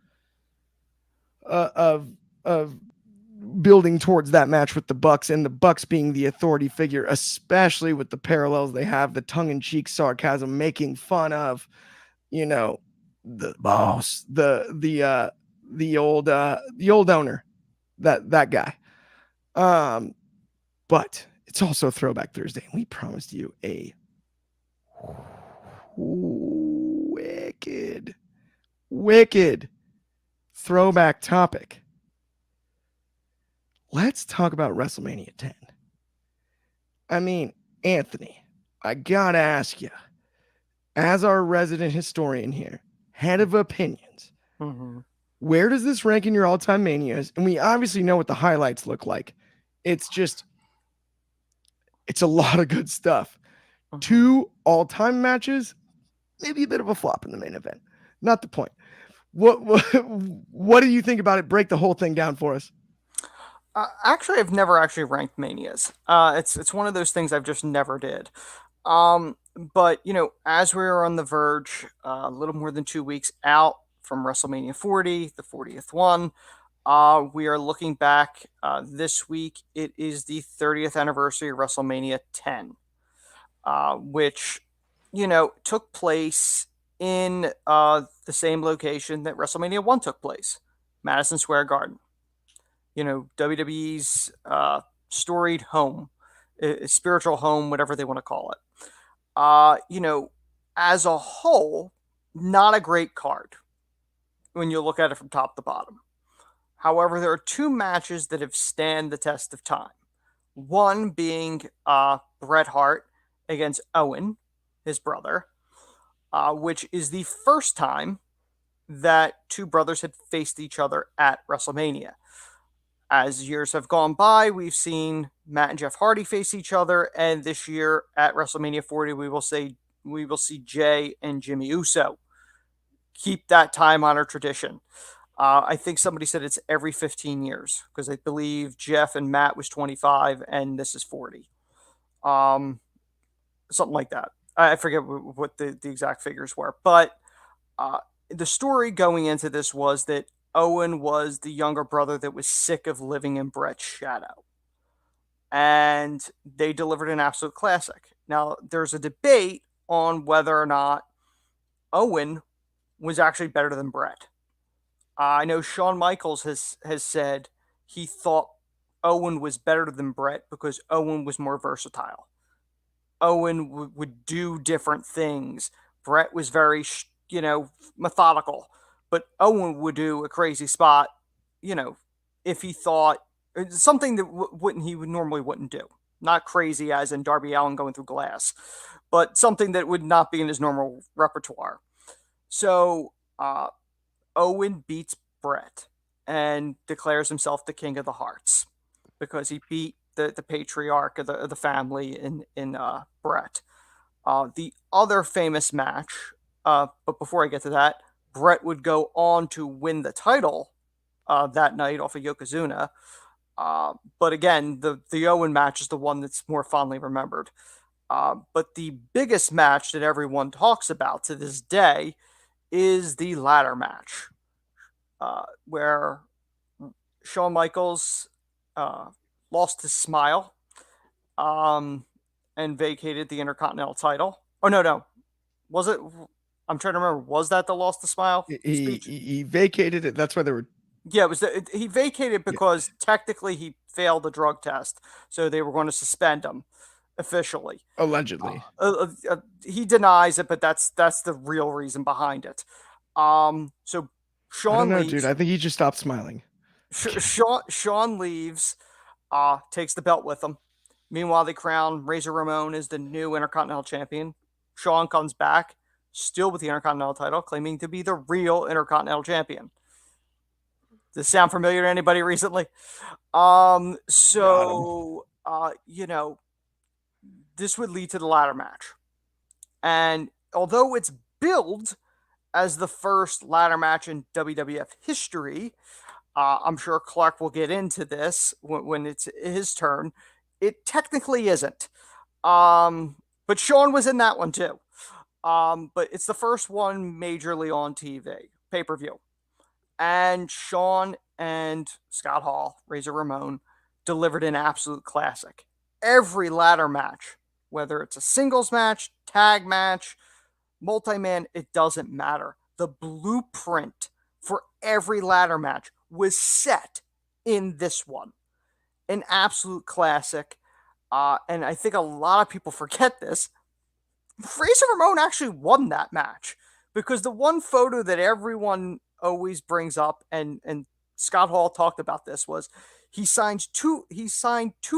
building towards that match with the Bucks, and the Bucks being the authority figure, especially with the parallels they have, the tongue-in-cheek sarcasm, making fun of, you know, the boss, the old owner, that guy. But it's also Throwback Thursday, and we promised you a wicked throwback topic. Let's talk about WrestleMania 10. I mean, Anthony, I gotta ask you, as our resident historian here, head of opinions, where does this rank in your all-time Manias? And we obviously know what the highlights look like. It's a lot of good stuff. 2 all-time matches, maybe a bit of a flop in the main event. Not the point. What do you think about it? Break the whole thing down for us. Actually, I've never actually ranked Manias. It's one of those things I've just never did. But as we're on the verge, a little more than 2 weeks out from WrestleMania 40, the 40th one, we are looking back this week. It is the 30th anniversary of WrestleMania 10, which took place in the same location that WrestleMania 1 took place, Madison Square Garden. WWE's storied home, spiritual home, whatever they want to call it. As a whole, not a great card when you look at it from top to bottom. However, there are two matches that have stand the test of time. One being Bret Hart against Owen, his brother, which is the first time that two brothers had faced each other at WrestleMania. As years have gone by, we've seen Matt and Jeff Hardy face each other, and this year at WrestleMania 40, we will see Jay and Jimmy Uso. Keep that time-honored tradition. I think somebody said it's every 15 years because I believe Jeff and Matt was 25 and this is 40. Something like that. I forget what the exact figures were, but the story going into this was that Owen was the younger brother that was sick of living in Bret's shadow. And they delivered an absolute classic. Now, there's a debate on whether or not Owen was actually better than Bret. I know Shawn Michaels has said he thought Owen was better than Bret because Owen was more versatile. Owen would do different things. Bret was very, methodical. But Owen would do a crazy spot, if he thought something that he normally wouldn't do. Not crazy as in Darby Allin going through glass, but something that would not be in his normal repertoire. So Owen beats Bret and declares himself the King of the Hearts because he beat the patriarch of the family in Bret. The other famous match, but before I get to that, Bret would go on to win the title that night off of Yokozuna. But again, the Owen match is the one that's more fondly remembered. But the biggest match that everyone talks about to this day is the ladder match, where Shawn Michaels lost his smile and vacated the Intercontinental title. Oh, no. Was it? I'm trying to remember. Was that the lost the smile speech? He vacated it. That's why they were. Yeah, it was. He vacated because technically he failed the drug test, so they were going to suspend him officially. Allegedly. He denies it, but that's the real reason behind it. So Shawn I don't know, leaves. dude. I think he just stopped smiling. Shawn leaves, takes the belt with him. Meanwhile, they crown Razor Ramon as the new Intercontinental Champion. Shawn comes back, still with the Intercontinental title, claiming to be the real Intercontinental Champion. Does this sound familiar to anybody recently? This would lead to the ladder match. And although it's billed as the first ladder match in WWF history, I'm sure Clark will get into this when it's his turn. It technically isn't. But Shawn was in that one too. But it's the first one majorly on TV, pay-per-view. And Shawn and Scott Hall, Razor Ramon, delivered an absolute classic. Every ladder match, whether it's a singles match, tag match, multi-man, it doesn't matter. The blueprint for every ladder match was set in this one. An absolute classic. And I think a lot of people forget this. Razor Ramon actually won that match because the one photo that everyone always brings up, and Scott Hall talked about this, was he signed two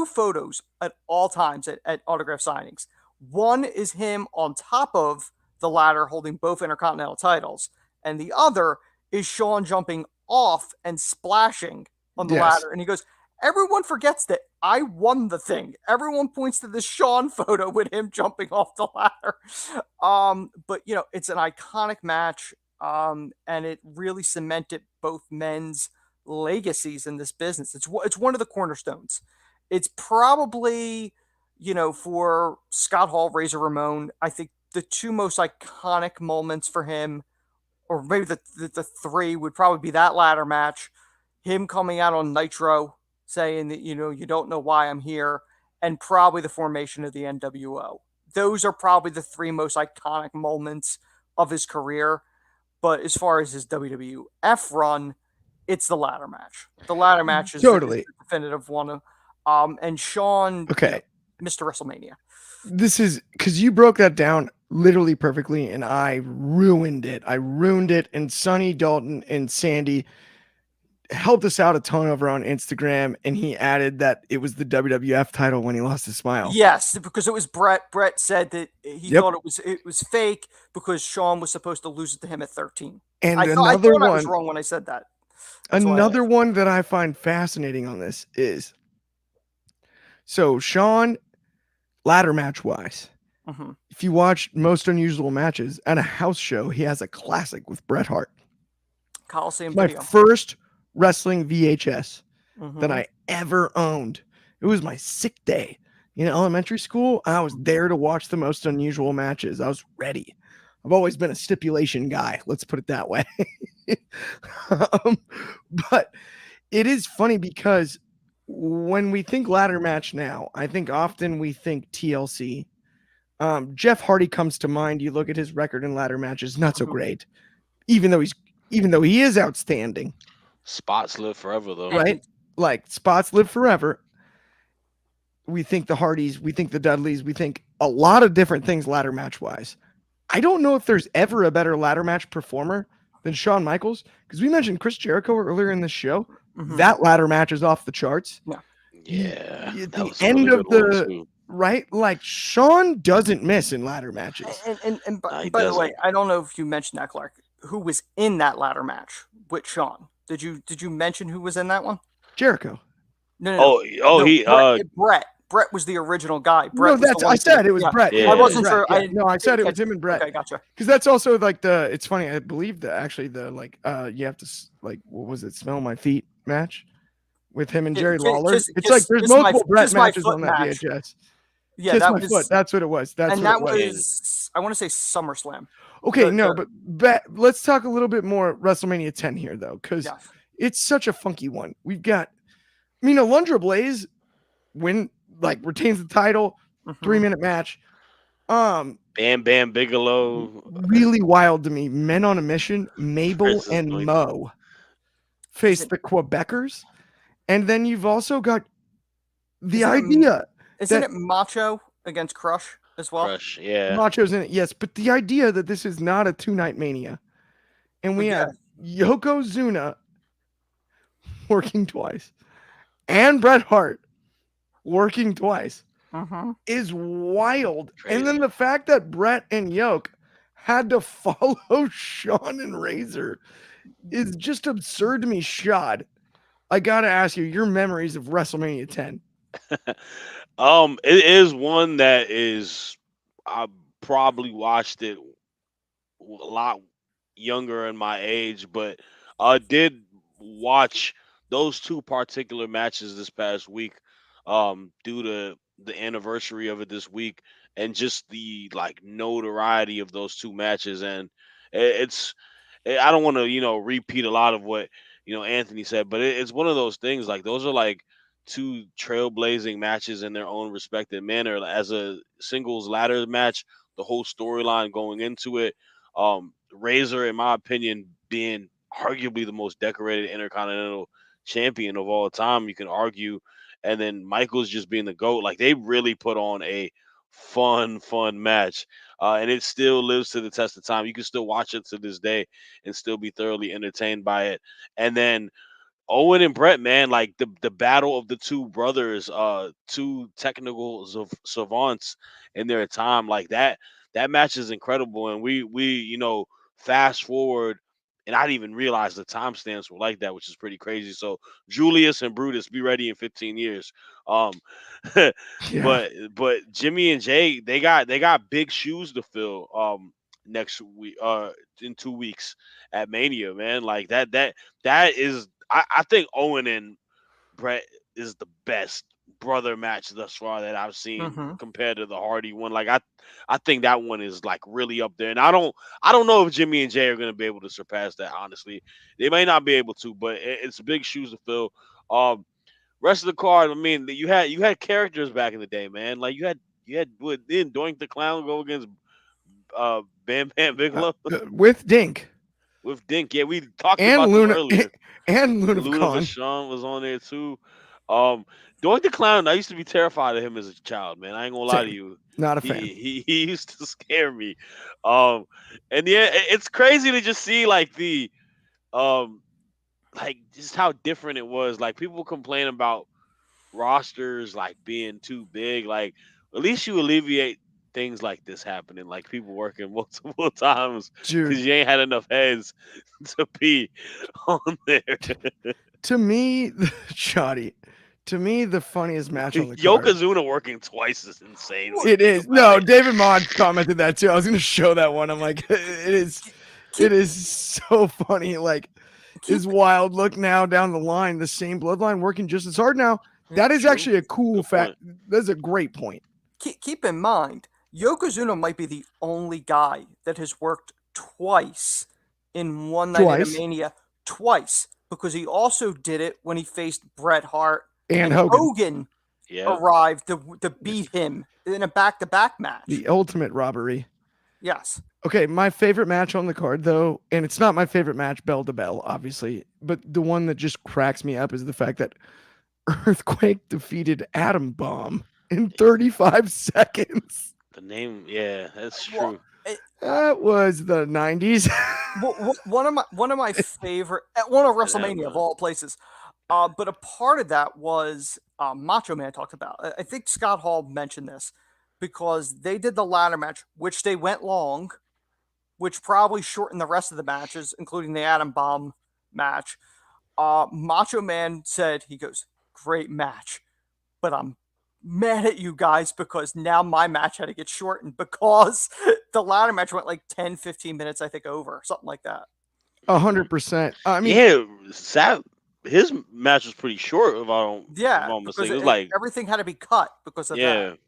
photos at all times at autograph signings. One is him on top of the ladder holding both Intercontinental titles, and the other is Shawn jumping off and splashing on the ladder. And he goes, everyone forgets that I won the thing. Everyone points to this Shawn photo with him jumping off the ladder. But it's an iconic match. And it really cemented both men's legacies in this business. It's one of the cornerstones. It's probably, for Scott Hall, Razor Ramon, I think the two most iconic moments for him, or maybe the three, would probably be that ladder match, him coming out on Nitro saying that, you don't know why I'm here, and probably the formation of the NWO. Those are probably the three most iconic moments of his career. But as far as his WWF run, it's the ladder match. The ladder match is Totally. the definitive one. And Sean, Okay. Mr. WrestleMania. This is because you broke that down literally perfectly, and I ruined it. And Sonny Dalton and Sandy helped us out a ton over on Instagram, and he added that it was the WWF title when he lost his smile. Yes, because it was Brett. Brett said that he thought it was fake because Sean was supposed to lose it to him at 13. And I thought I was wrong when I said that. Another one that I find fascinating on this is, so Sean, ladder match wise, if you watch Most Unusual Matches at a house show, he has a classic with Bret Hart. Coliseum My video. first wrestling VHS that I ever owned. It was my sick day in elementary school. I was there to watch the Most Unusual Matches. I was ready. I've always been a stipulation guy. Let's put it that way. But it is funny because when we think ladder match now, I think often we think TLC. Jeff Hardy comes to mind. You look at his record in ladder matches, not so great, even though he is outstanding. Spots live forever, though. Right? Like spots live forever. We think the Hardys, we think the Dudleys, we think a lot of different things ladder match wise. I don't know if there's ever a better ladder match performer than Shawn Michaels, because we mentioned Chris Jericho earlier in the show. That ladder match is off the charts. Yeah. At the end of the right, like Shawn doesn't miss in ladder matches. And by the way, I don't know if you mentioned that, Clark. Who was in that ladder match with Shawn? Did you mention who was in that one? Jericho. No. Brett. Brett was the original guy. Brett I said it was Brett. Yeah. I wasn't sure. Yeah. I said it was him and Brett. Okay, gotcha. Because that's also like it's funny. I believe that actually you have to what was it? Smell My Feet match with him and Jerry Lawler. It's like there's multiple Brett matches on that VHS. Yeah, Kiss My Foot. That's what it was. That was I want to say SummerSlam. Okay, but let's talk a little bit more WrestleMania 10 here though, because it's such a funky one. We've got, Alundra Blaze retains the title, 3-minute match. Bam Bam Bigelow. Really wild to me. Men on a Mission, Mabel and Mo face the Quebecers. And then you've also got the idea. Isn't it Macho against Crush as well? Crush, yeah. Macho's in it, yes. But the idea that this is not a 2-night Mania. And we have Yokozuna working twice and Bret Hart working twice is wild. Crazy. And then the fact that Bret and Yoke had to follow Shawn and Razor is just absurd to me. Shad, I gotta ask you your memories of WrestleMania 10. It is one that I probably watched it a lot younger in my age, but I did watch those two particular matches this past week due to the anniversary of it this week and just the notoriety of those two matches. And I don't want to repeat a lot of what Anthony said, but it's one of those things. Those are two trailblazing matches in their own respective manner. As a singles ladder match, the whole storyline going into it, Razor, in my opinion, being arguably the most decorated Intercontinental champion of all time, you can argue, and then Michaels just being the GOAT. They really put on a fun match, and it still lives to the test of time. You can still watch it to this day and still be thoroughly entertained by it. And then Owen and Brett, man, the battle of the two brothers, two technical savants in their time, that match is incredible. And we fast forward, and I didn't even realize the timestamps were like that, which is pretty crazy. So Julius and Brutus, be ready in 15 years. But Jimmy and Jay, they got big shoes to fill next week, in 2 weeks at Mania, man. That is, I think Owen and Brett is the best brother match thus far that I've seen Mm-hmm. compared to the Hardy one. Like I think that one is like really up there. And I don't know if Jimmy and Jay are gonna be able to surpass that, honestly. They may not be able to, but it's big shoes to fill. Rest of the card, I mean, you had characters back in the day, man. Like you had what didn't Doink the Clown go against Bam Bam Bigelow with Dink with Dink. Yeah, we talked and about this Luna earlier. and Luna Luna Vachon. Vachon was on there too. Doink the Clown, I used to be terrified of him as a child, man. I ain't gonna lie to Same. you. Not a fan. He used to scare me. And yeah, it's crazy to just see like like just how different it was. Like people complain about rosters like being too big. Like at least you alleviate things like this happening, like people working multiple times Dude, because you ain't had enough heads to be on there. to me, Shoddy, to me, the funniest match on the card. Yokozuna working twice is insane. when you It think is. about No, it. David Mod commented that too. I was going to show that one. I'm like, it is so funny. Like his wild look now down the line, the same bloodline working just as hard now. That is True. actually a cool Good fact. That's a great point. Keep in mind, Yokozuna might be the only guy that has worked twice in one night at a Mania. Twice. Because he also did it when he faced Bret Hart And Hogan. Arrived to beat him in a back-to-back match. The ultimate robbery. Yes. Okay, my favorite match on the card, though, and it's not my favorite match bell to bell, obviously, but the one that just cracks me up is the fact that Earthquake defeated Atom Bomb in 35 seconds. The name, yeah, that's true. That was the 90s. one of my favorite, one of WrestleMania of all places. But a part of that was Macho Man talked about. I think Scott Hall mentioned this because they did the ladder match, which they went long, which probably shortened the rest of the matches, including the Atom Bomb match. Macho Man said, he goes, "Great match, but I'm mad at you guys because now my match had to get shortened because the ladder match went like 10, 15 minutes, I think, over, something like that." 100%. I mean, yeah, his match was pretty short. If I'm mistaken, it was like everything had to be cut because of that.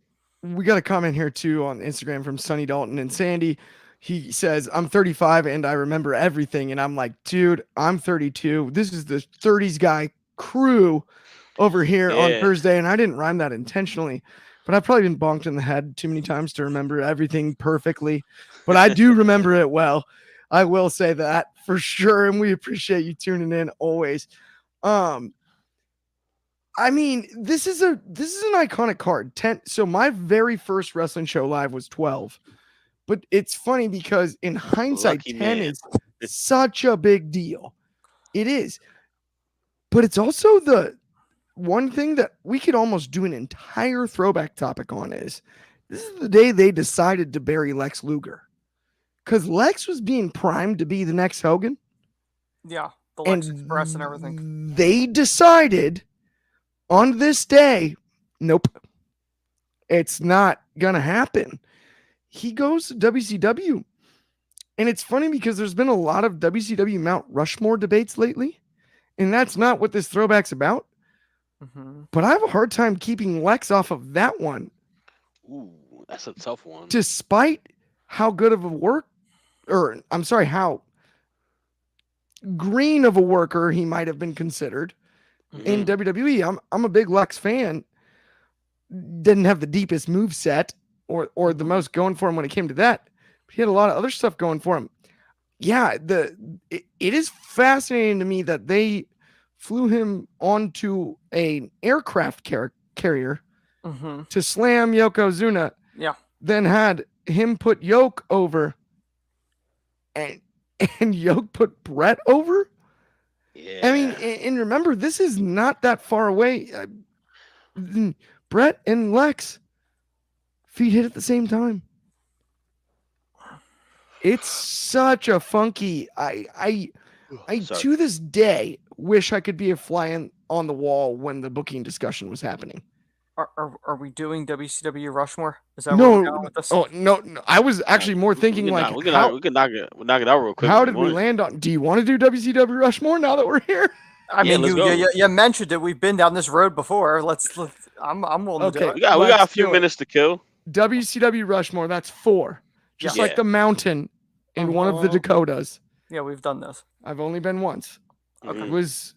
We got a comment here too on Instagram from Sonny Dalton and Sandy. He says, "I'm 35 and I remember everything." And I'm like, dude, I'm 32. This is the 30s guy crew over here on Thursday. And I didn't rhyme that intentionally, but I've probably been bonked in the head too many times to remember everything perfectly. But I do remember it well. I will say that for sure. And we appreciate you tuning in always. I mean, this is an iconic card. 10. So my very first wrestling show live was 12. But it's funny because in hindsight, 10 is such a big deal. It is. But it's also the one thing that we could almost do an entire throwback topic on is this is the day they decided to bury Lex Luger. Because Lex was being primed to be the next Hogan. Yeah, the Lex Express and everything. They decided on this day, nope, it's not going to happen. He goes to WCW. And it's funny because there's been a lot of WCW Mount Rushmore debates lately. And that's not what this throwback's about. Mm-hmm. But I have a hard time keeping Lex off of that one. Ooh, that's a tough one. Despite how good of a how green of a worker he might have been considered in WWE. I'm a big Lex fan. Didn't have the deepest move set or the most going for him when it came to that. But he had a lot of other stuff going for him. Yeah, it is fascinating to me that they flew him onto an aircraft carrier to slam Yokozuna. Yeah. Then had him put Yoke over and Yoke put Brett over. Yeah. I mean, and remember, this is not that far away. Brett and Lex feet hit at the same time. It's such a funky. I to this day wish I could be a fly on the wall when the booking discussion was happening. Are we doing WCW Rushmore? Is that where we're going with this? Oh no! I was actually more thinking we can knock it out real quick. How did we land on? Do you want to do WCW Rushmore now that we're here? I Yeah, mean, let's go. you mentioned it. We've been down this road before. I'm willing to do Okay. it. We got a Let's few do it. minutes to kill. WCW Rushmore, that's 4. Just Yeah. like the mountain in one of the Dakotas. Yeah, we've done this. I've only been once. Okay.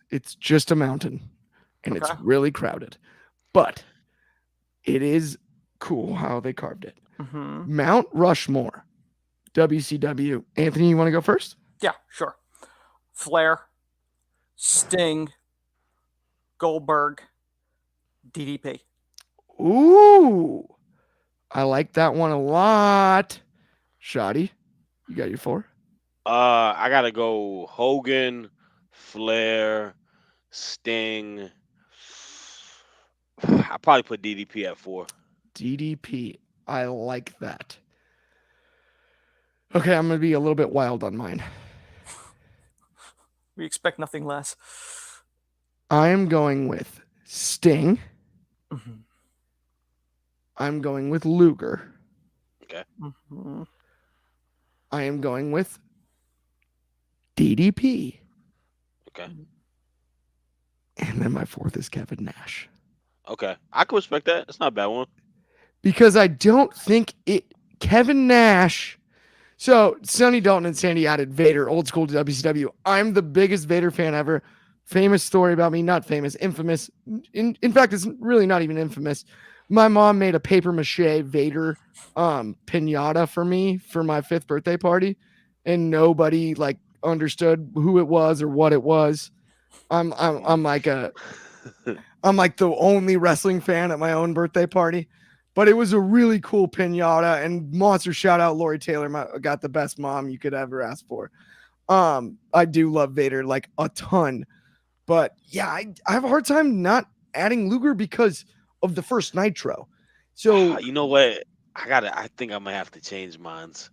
It's just a mountain. And it's Okay. really crowded. But it is cool how they carved it. Mm-hmm. Mount Rushmore, WCW. Anthony, you want to go first? Yeah, sure. Flair, Sting, Goldberg, DDP. Ooh, I like that one a lot. Shoddy, you got your 4? I gotta go Hogan, Flair, Sting. I probably put DDP at 4. DDP. I like that. Okay, I'm going to be a little bit wild on mine. We expect nothing less. I am going with Sting. Mm-hmm. I'm going with Luger. Okay. Mm-hmm. I am going with DDP. Okay. And then my 4th is Kevin Nash. Okay. I can respect that. It's not a bad one. Because I don't think Kevin Nash. So Sonny Dalton and Sandy added Vader, old school to WCW. I'm the biggest Vader fan ever. Famous story about me, not famous, infamous. In fact, it's really not even infamous. My mom made a paper mache Vader pinata for me for my 5th birthday party, and nobody like understood who it was or what it was. I'm like the only wrestling fan at my own birthday party. But it was a really cool pinata, and monster shout out Lori Taylor, got the best mom you could ever ask for. I do love Vader like a ton, but yeah, I have a hard time not adding Luger because of the first Nitro. So you know what? I think I might have to change mines.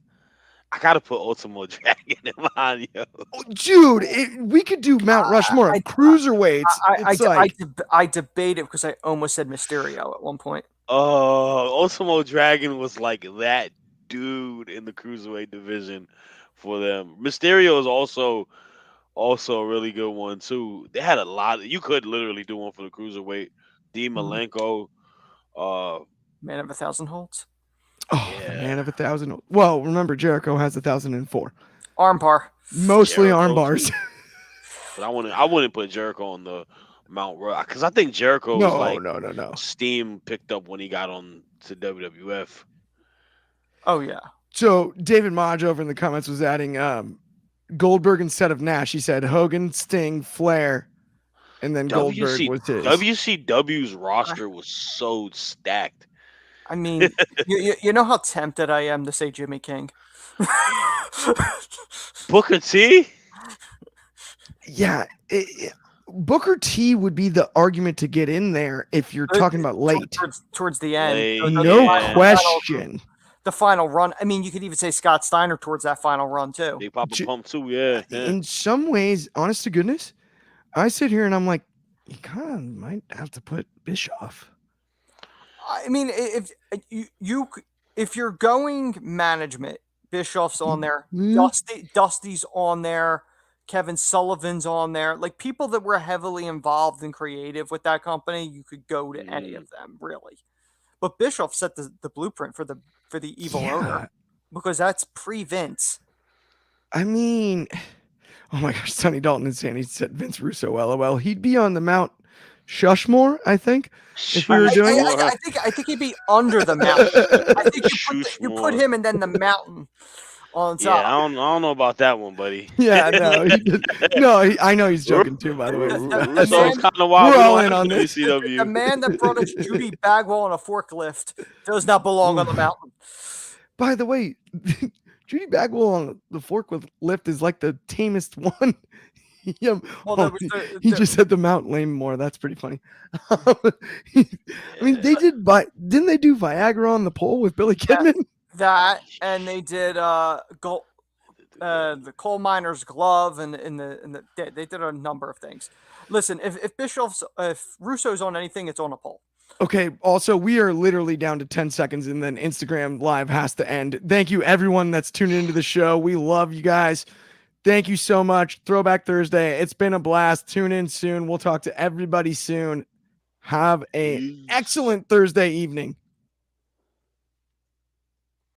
I gotta put Ultimo Dragon in mine, yo. dude, we could do Mount Rushmore of cruiserweights. I debated because I almost said Mysterio at one point. Ultimo Dragon was like that dude in the cruiserweight division for them. Mysterio is also a really good one too. They had a lot. You could literally do one for the cruiserweight. Dean Malenko, Man of 1,000 holds. Oh, yeah. The man of 1,000. Well, remember Jericho has 1,004. Armbar. Mostly Jericho arm bars. But I wouldn't put Jericho on the Mount Rush because I think Jericho was like no. steam picked up when he got on to WWF. Oh yeah. So David Modge over in the comments was adding Goldberg instead of Nash. He said Hogan, Sting, Flair, and then Goldberg was his. WCW's roster was so stacked. I mean, you know how tempted I am to say Jimmy King. Booker T? Yeah. Booker T would be the argument to get in there if you're talking about late. Towards the end. No question. The final run. I mean, you could even say Scott Steiner towards that final run, too. Big Papa Pump, too, yeah. In some ways, honest to goodness, I sit here and I'm like, you kind of might have to put Bischoff. I mean, if you're going management, Bischoff's on there, Dusty's on there, Kevin Sullivan's on there, like people that were heavily involved and creative with that company, you could go to any of them, really. But Bischoff set the blueprint for the evil owner because that's pre-Vince. I mean, oh my gosh, Sonny Dalton and Sandy said Vince Russo, LOL. He'd be on the Mount Shushmore, I think. If we were doing it, I think he'd be under the mountain. I think you put him and then the mountain on top. Yeah, I don't know about that one, buddy. Yeah, no, I know he's joking too. By the way, Russo's kind of wild. We're all in on this. The man that brought us Judy Bagwell on a forklift does not belong on the mountain. By the way, Judy Bagwell on the forklift is like the tamest one. Yeah, he just said the Mount Lame more. That's pretty funny. I mean, didn't they do Viagra on the pole with Billy Kidman? That and they did the coal miner's glove and they did a number of things. Listen, if Russo's on anything, it's on a pole. Okay, also, we are literally down to 10 seconds and then Instagram Live has to end. Thank you, everyone that's tuned into the show. We love you guys. Thank you so much. Throwback Thursday. It's been a blast. Tune in soon. We'll talk to everybody soon. Have a Peace. excellent Thursday evening.